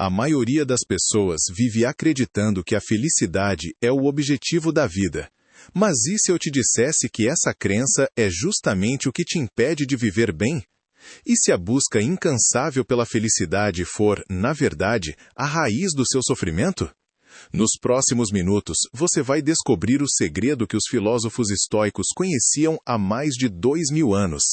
A maioria das pessoas vive acreditando que a felicidade é o objetivo da vida. Mas e se eu te dissesse que essa crença é justamente o que te impede de viver bem? E se a busca incansável pela felicidade for, na verdade, a raiz do seu sofrimento? Nos próximos minutos, você vai descobrir o segredo que os filósofos estoicos conheciam há mais de 2000 anos.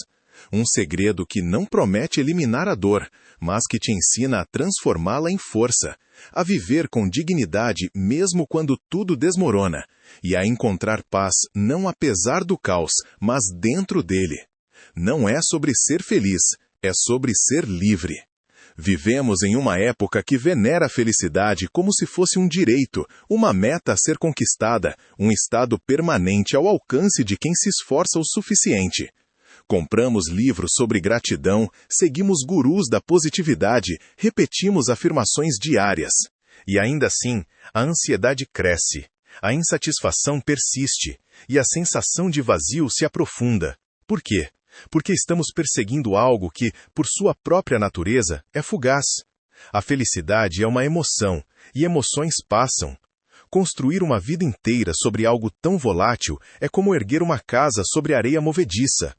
Um segredo que não promete eliminar a dor, mas que te ensina a transformá-la em força, a viver com dignidade mesmo quando tudo desmorona, e a encontrar paz não apesar do caos, mas dentro dele. Não é sobre ser feliz, é sobre ser livre. Vivemos em uma época que venera a felicidade como se fosse um direito, uma meta a ser conquistada, um estado permanente ao alcance de quem se esforça o suficiente. Compramos livros sobre gratidão, seguimos gurus da positividade, repetimos afirmações diárias. E ainda assim, a ansiedade cresce, a insatisfação persiste, e a sensação de vazio se aprofunda. Por quê? Porque estamos perseguindo algo que, por sua própria natureza, é fugaz. A felicidade é uma emoção, e emoções passam. Construir uma vida inteira sobre algo tão volátil é como erguer uma casa sobre areia movediça.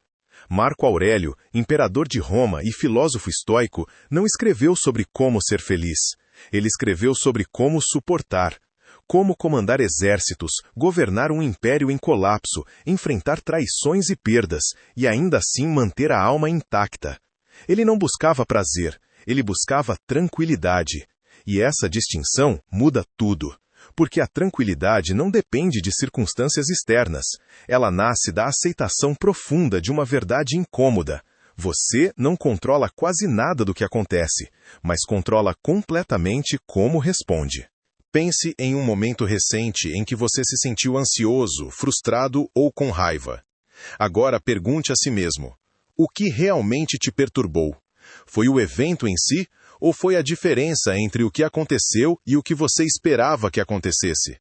Marco Aurélio, imperador de Roma e filósofo estoico, não escreveu sobre como ser feliz. Ele escreveu sobre como suportar. Como comandar exércitos, governar um império em colapso, enfrentar traições e perdas, e ainda assim manter a alma intacta. Ele não buscava prazer, ele buscava tranquilidade. E essa distinção muda tudo. Porque a tranquilidade não depende de circunstâncias externas. Ela nasce da aceitação profunda de uma verdade incômoda. Você não controla quase nada do que acontece, mas controla completamente como responde. Pense em um momento recente em que você se sentiu ansioso, frustrado ou com raiva. Agora pergunte a si mesmo: o que realmente te perturbou? Foi o evento em si? Ou foi a diferença entre o que aconteceu e o que você esperava que acontecesse?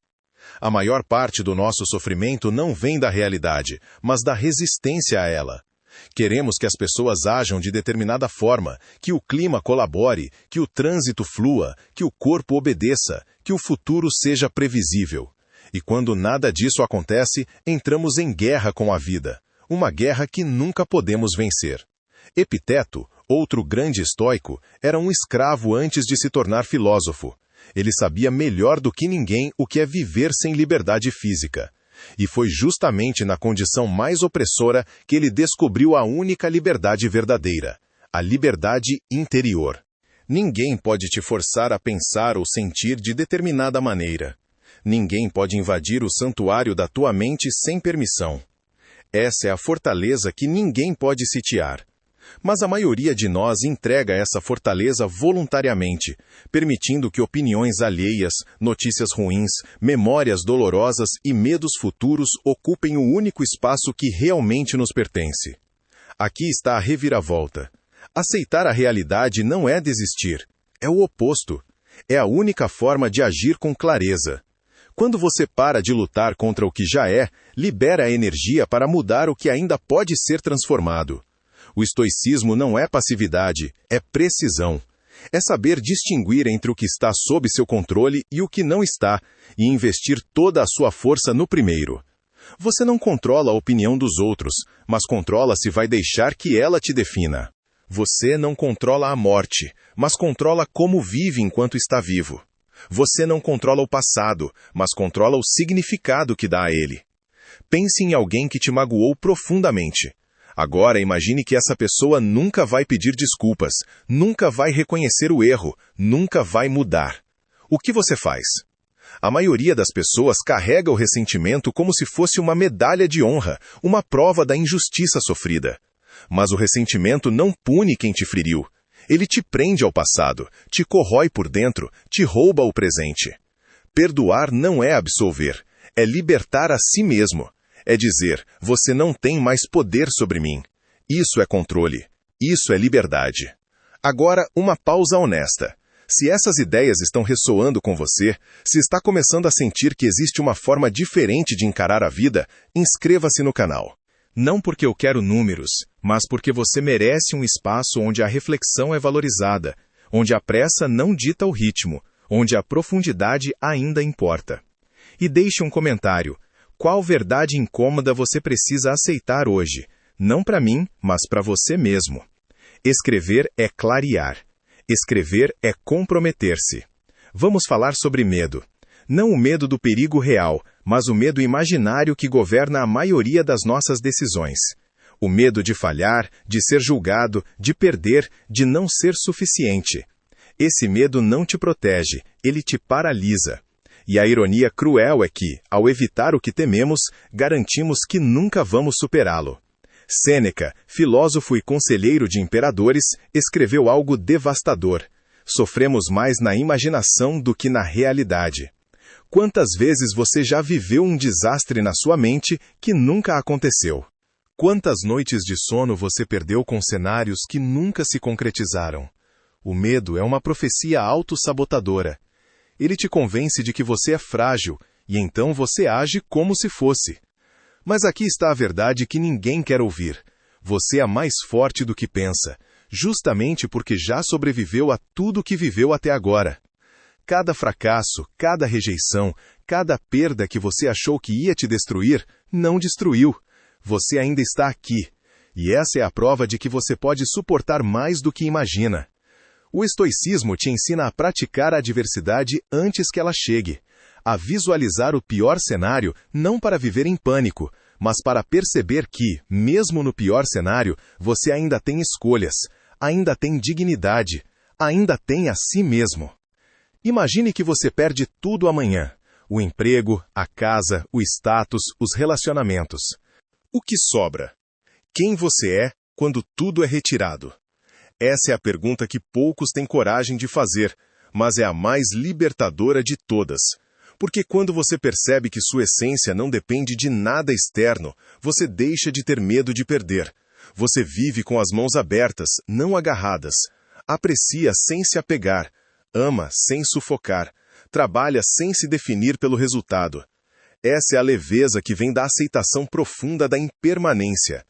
A maior parte do nosso sofrimento não vem da realidade, mas da resistência a ela. Queremos que as pessoas ajam de determinada forma, que o clima colabore, que o trânsito flua, que o corpo obedeça, que o futuro seja previsível. E quando nada disso acontece, entramos em guerra com a vida. Uma guerra que nunca podemos vencer. Epiteto, outro grande estoico, era um escravo antes de se tornar filósofo. Ele sabia melhor do que ninguém o que é viver sem liberdade física. E foi justamente na condição mais opressora que ele descobriu a única liberdade verdadeira, a liberdade interior. Ninguém pode te forçar a pensar ou sentir de determinada maneira. Ninguém pode invadir o santuário da tua mente sem permissão. Essa é a fortaleza que ninguém pode sitiar. Mas a maioria de nós entrega essa fortaleza voluntariamente, permitindo que opiniões alheias, notícias ruins, memórias dolorosas e medos futuros ocupem o único espaço que realmente nos pertence. Aqui está a reviravolta. Aceitar a realidade não é desistir, é o oposto. É a única forma de agir com clareza. Quando você para de lutar contra o que já é, libera a energia para mudar o que ainda pode ser transformado. O estoicismo não é passividade, é precisão. É saber distinguir entre o que está sob seu controle e o que não está, e investir toda a sua força no primeiro. Você não controla a opinião dos outros, mas controla se vai deixar que ela te defina. Você não controla a morte, mas controla como vive enquanto está vivo. Você não controla o passado, mas controla o significado que dá a ele. Pense em alguém que te magoou profundamente. Agora imagine que essa pessoa nunca vai pedir desculpas, nunca vai reconhecer o erro, nunca vai mudar. O que você faz? A maioria das pessoas carrega o ressentimento como se fosse uma medalha de honra, uma prova da injustiça sofrida. Mas o ressentimento não pune quem te feriu. Ele te prende ao passado, te corrói por dentro, te rouba o presente. Perdoar não é absolver, é libertar a si mesmo. É dizer, você não tem mais poder sobre mim. Isso é controle. Isso é liberdade. Agora, uma pausa honesta. Se essas ideias estão ressoando com você, se está começando a sentir que existe uma forma diferente de encarar a vida, inscreva-se no canal. Não porque eu quero números, mas porque você merece um espaço onde a reflexão é valorizada, onde a pressa não dita o ritmo, onde a profundidade ainda importa. E deixe um comentário. Qual verdade incômoda você precisa aceitar hoje? Não para mim, mas para você mesmo. Escrever é clarear. Escrever é comprometer-se. Vamos falar sobre medo. Não o medo do perigo real, mas o medo imaginário que governa a maioria das nossas decisões. O medo de falhar, de ser julgado, de perder, de não ser suficiente. Esse medo não te protege, ele te paralisa. E a ironia cruel é que, ao evitar o que tememos, garantimos que nunca vamos superá-lo. Sêneca, filósofo e conselheiro de imperadores, escreveu algo devastador. Sofremos mais na imaginação do que na realidade. Quantas vezes você já viveu um desastre na sua mente que nunca aconteceu? Quantas noites de sono você perdeu com cenários que nunca se concretizaram? O medo é uma profecia autossabotadora. Ele te convence de que você é frágil, e então você age como se fosse. Mas aqui está a verdade que ninguém quer ouvir. Você é mais forte do que pensa, justamente porque já sobreviveu a tudo que viveu até agora. Cada fracasso, cada rejeição, cada perda que você achou que ia te destruir, não destruiu. Você ainda está aqui. E essa é a prova de que você pode suportar mais do que imagina. O estoicismo te ensina a praticar a adversidade antes que ela chegue, a visualizar o pior cenário não para viver em pânico, mas para perceber que, mesmo no pior cenário, você ainda tem escolhas, ainda tem dignidade, ainda tem a si mesmo. Imagine que você perde tudo amanhã: o emprego, a casa, o status, os relacionamentos. O que sobra? Quem você é quando tudo é retirado? Essa é a pergunta que poucos têm coragem de fazer, mas é a mais libertadora de todas. Porque quando você percebe que sua essência não depende de nada externo, você deixa de ter medo de perder. Você vive com as mãos abertas, não agarradas. Aprecia sem se apegar. Ama sem sufocar. Trabalha sem se definir pelo resultado. Essa é a leveza que vem da aceitação profunda da impermanência.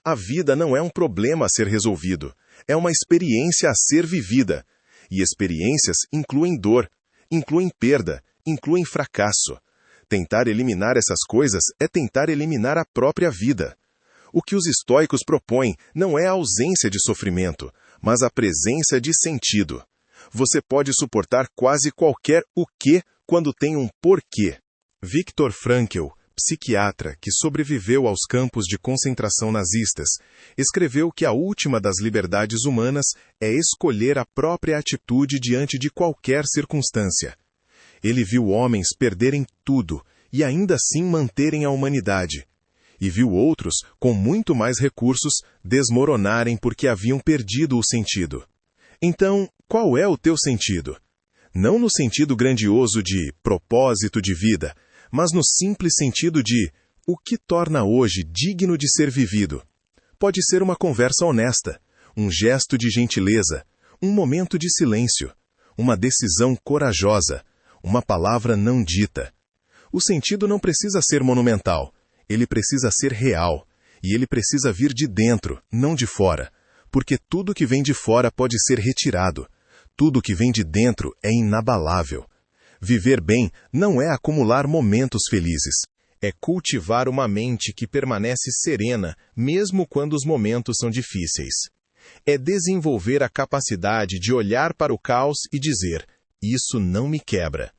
A vida não é um problema a ser resolvido. É uma experiência a ser vivida. E experiências incluem dor, incluem perda, incluem fracasso. Tentar eliminar essas coisas é tentar eliminar a própria vida. O que os estoicos propõem não é a ausência de sofrimento, mas a presença de sentido. Você pode suportar quase qualquer o que quando tem um porquê. Viktor Frankl, psiquiatra que sobreviveu aos campos de concentração nazistas, escreveu que a última das liberdades humanas é escolher a própria atitude diante de qualquer circunstância. Ele viu homens perderem tudo e ainda assim manterem a humanidade. E viu outros, com muito mais recursos, desmoronarem porque haviam perdido o sentido. Então, qual é o teu sentido? Não no sentido grandioso de propósito de vida, mas no simples sentido de o que torna hoje digno de ser vivido. Pode ser uma conversa honesta, um gesto de gentileza, um momento de silêncio, uma decisão corajosa, uma palavra não dita. O sentido não precisa ser monumental, ele precisa ser real, e ele precisa vir de dentro, não de fora, porque tudo que vem de fora pode ser retirado, tudo que vem de dentro é inabalável. Viver bem não é acumular momentos felizes. É cultivar uma mente que permanece serena, mesmo quando os momentos são difíceis. É desenvolver a capacidade de olhar para o caos e dizer, isso não me quebra.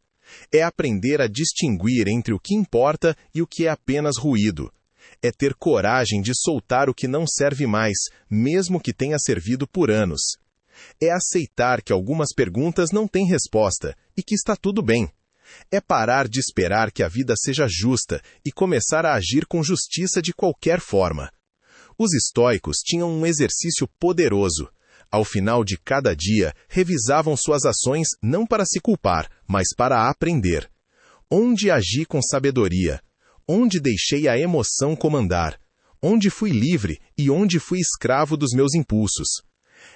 É aprender a distinguir entre o que importa e o que é apenas ruído. É ter coragem de soltar o que não serve mais, mesmo que tenha servido por anos. É aceitar que algumas perguntas não têm resposta e que está tudo bem. É parar de esperar que a vida seja justa e começar a agir com justiça de qualquer forma. Os estoicos tinham um exercício poderoso. Ao final de cada dia, revisavam suas ações não para se culpar, mas para aprender. Onde agi com sabedoria? Onde deixei a emoção comandar? Onde fui livre e onde fui escravo dos meus impulsos?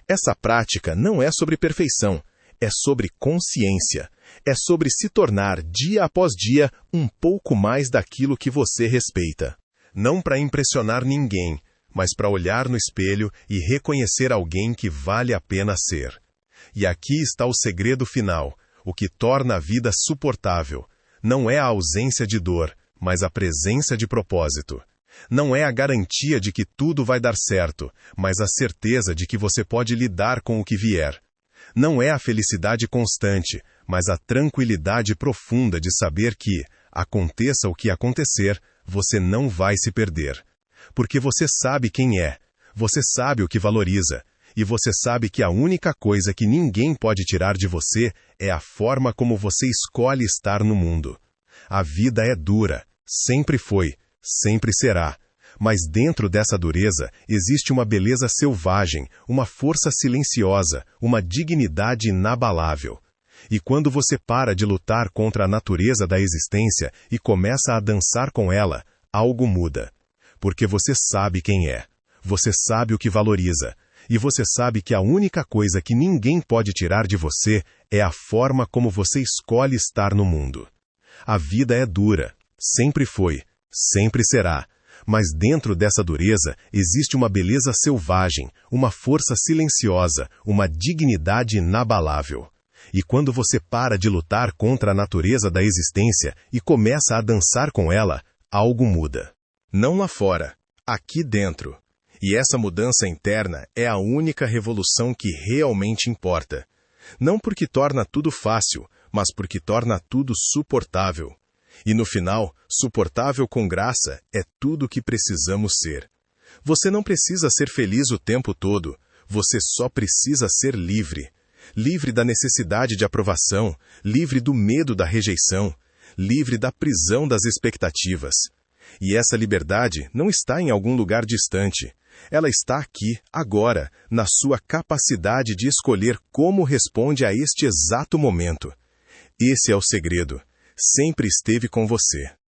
Essa prática não é sobre perfeição, é sobre consciência. É sobre se tornar, dia após dia, um pouco mais daquilo que você respeita. Não para impressionar ninguém, mas para olhar no espelho e reconhecer alguém que vale a pena ser. E aqui está o segredo final, o que torna a vida suportável. Não é a ausência de dor, mas a presença de propósito. Não é a garantia de que tudo vai dar certo, mas a certeza de que você pode lidar com o que vier. Não é a felicidade constante, mas a tranquilidade profunda de saber que, aconteça o que acontecer, você não vai se perder. Porque você sabe quem é, você sabe o que valoriza, e você sabe que a única coisa que ninguém pode tirar de você é a forma como você escolhe estar no mundo. A vida é dura, sempre foi, sempre será. Mas dentro dessa dureza existe uma beleza selvagem, uma força silenciosa, uma dignidade inabalável. E quando você para de lutar contra a natureza da existência e começa a dançar com ela, algo muda. Porque você sabe quem é, você sabe o que valoriza, e você sabe que a única coisa que ninguém pode tirar de você é a forma como você escolhe estar no mundo. A vida é dura, sempre foi, sempre será. Mas dentro dessa dureza existe uma beleza selvagem, uma força silenciosa, uma dignidade inabalável. E quando você para de lutar contra a natureza da existência e começa a dançar com ela, algo muda. Não lá fora, aqui dentro. E essa mudança interna é a única revolução que realmente importa. Não porque torna tudo fácil, mas porque torna tudo suportável. E no final, suportável com graça é tudo o que precisamos ser. Você não precisa ser feliz o tempo todo, você só precisa ser livre. Livre da necessidade de aprovação, livre do medo da rejeição, livre da prisão das expectativas. E essa liberdade não está em algum lugar distante. Ela está aqui, agora, na sua capacidade de escolher como responde a este exato momento. Esse é o segredo. Sempre esteve com você.